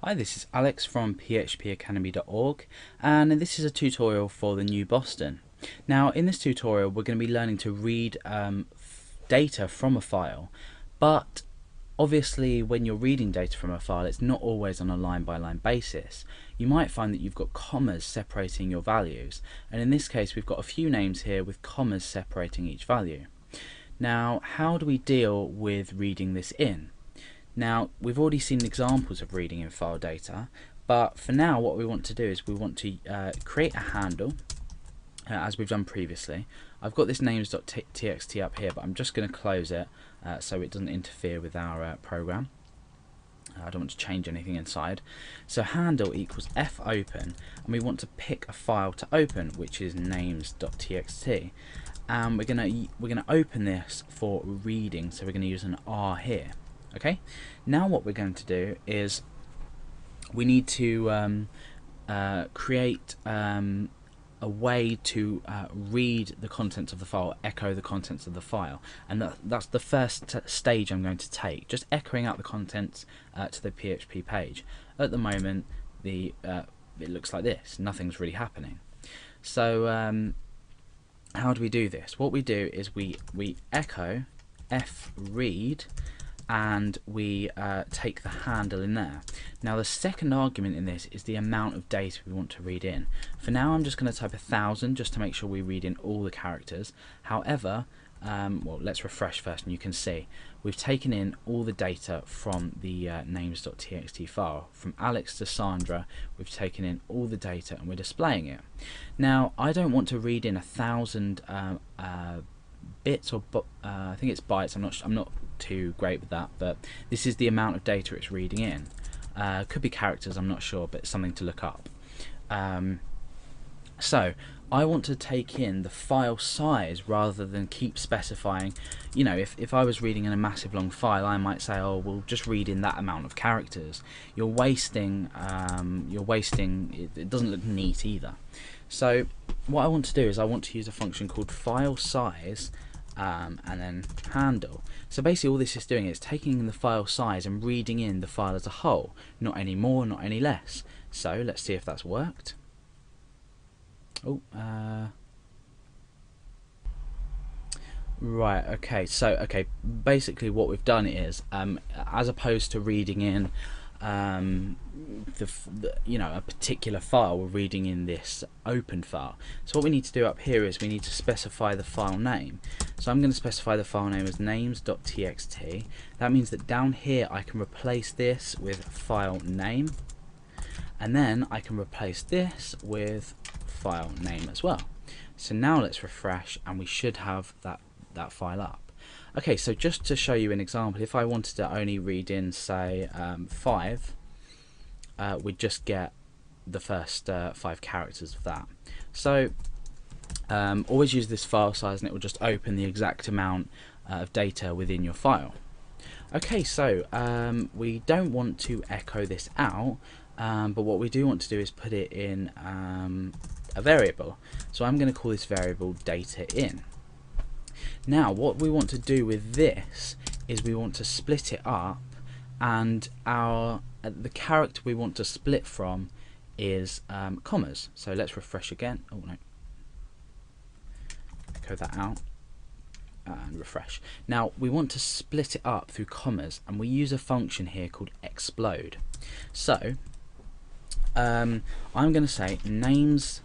Hi, this is Alex from phpacademy.org, and this is a tutorial for the new Boston. Now, in this tutorial we're going to be learning to read data from a file, but obviously when you're reading data from a file it's not always on a line-by-line basis. You might find that you've got commas separating your values, and in this case we've got a few names here with commas separating each value. Now, how do we deal with reading this in? Now, we've already seen examples of reading in file data, but for now what we want to do is we want to create a handle, as we've done previously. I've got this names.txt up here, but I'm just going to close it so it doesn't interfere with our program. I don't want to change anything inside. So handle equals fopen, and we want to pick a file to open, which is names.txt. And we're gonna open this for reading, so we're going to use an R here. Okay, now what we're going to do is we need to create a way to read the contents of the file, echo the contents of the file, and that's the first stage I'm going to take, just echoing out the contents to the PHP page. At the moment it looks like this, nothing's really happening. So how do we do this? What we do is we echo fread, and we take the handle in there. Now the second argument in this is the amount of data we want to read in. For now I'm just going to type 1000 just to make sure we read in all the characters. However, well, let's refresh first and you can see we've taken in all the data from the names.txt file. From Alex to Sandra, we've taken in all the data and we're displaying it. Now I don't want to read in 1000 bits or I think it's bytes. I'm not too great with that, but this is the amount of data it's reading in. Could be characters, I'm not sure, but it's something to look up. So I want to take in the file size rather than keep specifying. You know, if I was reading in a massive long file, I might say, oh, we'll just read in that amount of characters. You're wasting it doesn't look neat either. So what I want to do is I want to use a function called file size and then handle. So basically all this is doing is taking in the file size and reading in the file as a whole, not any more, not any less. So let's see if that's worked. Oh, right, okay, so basically what we've done is as opposed to reading in a particular file, we're reading in this open file. So what we need to do up here is we need to specify the file name. So I'm going to specify the file name as names.txt. That means that down here I can replace this with file name, and then I can replace this with file name as well. So now let's refresh and we should have that file up. Okay, so just to show you an example, if I wanted to only read in, say, 5, we'd just get the first 5 characters of that. So always use this file size and it will just open the exact amount of data within your file. Okay, so we don't want to echo this out, but what we do want to do is put it in a variable. So I'm going to call this variable data in. Now what we want to do with this is we want to split it up, and the character we want to split from is commas. So let's refresh again. Oh no, echo that out and refresh. Now we want to split it up through commas, and we use a function here called explode. So I'm going to say names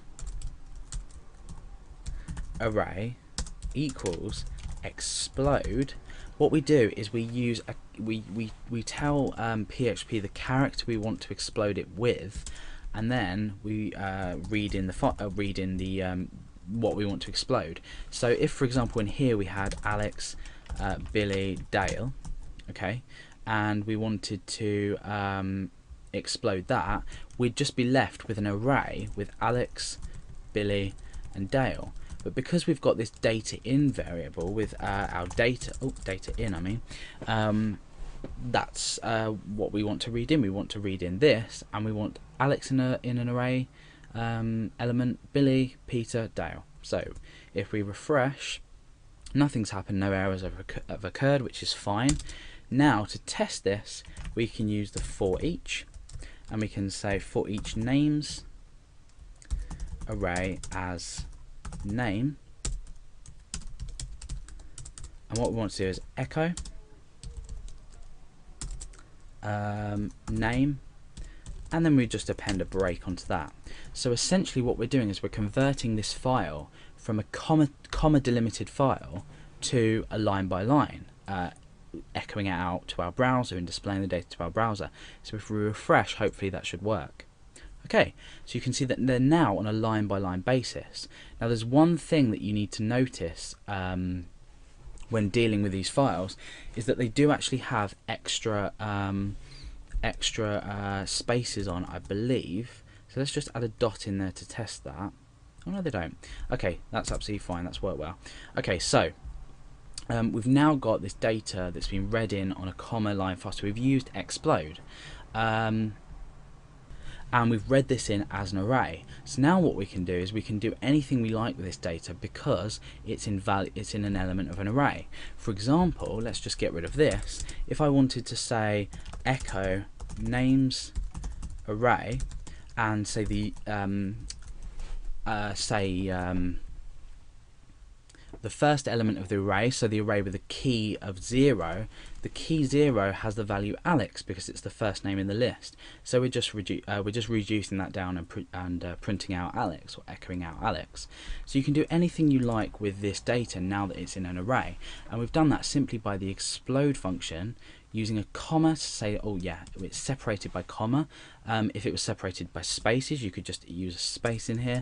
array equals explode. What we do is we use we tell PHP the character we want to explode it with, and then we read in the what we want to explode. So if, for example, in here we had Alex, Billy, Dale, okay, and we wanted to explode that, we'd just be left with an array with Alex, Billy, and Dale. But because we've got this data in variable with our data in, I mean, that's what we want to read in. We want to read in this, and we want Alex in an array element, Billy, Peter, Dale. So if we refresh, nothing's happened, no errors have occurred, which is fine. Now to test this, we can use the for each, and we can say for each names array as name, and what we want to do is echo name, and then we just append a break onto that. So essentially what we're doing is we're converting this file from a comma delimited file to a line by line, echoing it out to our browser and displaying the data to our browser. So if we refresh, hopefully that should work. Okay, so you can see that they're now on a line by line basis. Now there's one thing that you need to notice when dealing with these files, is that they do actually have extra spaces on, I believe. So let's just add a dot in there to test that. Oh no, they don't. Okay, that's absolutely fine, that's worked well. Okay, so we've now got this data that's been read in on a comma line file. So we've used explode, and we've read this in as an array. So now what we can do is we can do anything we like with this data because it's in an element of an array. For example, let's just get rid of this. If I wanted to say echo names array and say the the first element of the array, so the array with a key of 0, the key 0 has the value Alex because it's the first name in the list. So we're just reducing that down and printing out Alex, or echoing out Alex. So you can do anything you like with this data now that it's in an array, and we've done that simply by the explode function, using a comma to say, oh yeah, it's separated by comma. If it was separated by spaces, you could just use a space in here.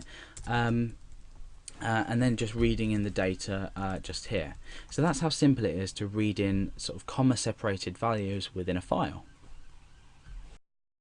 And then just reading in the data just here. So that's how simple it is to read in sort of comma separated values within a file.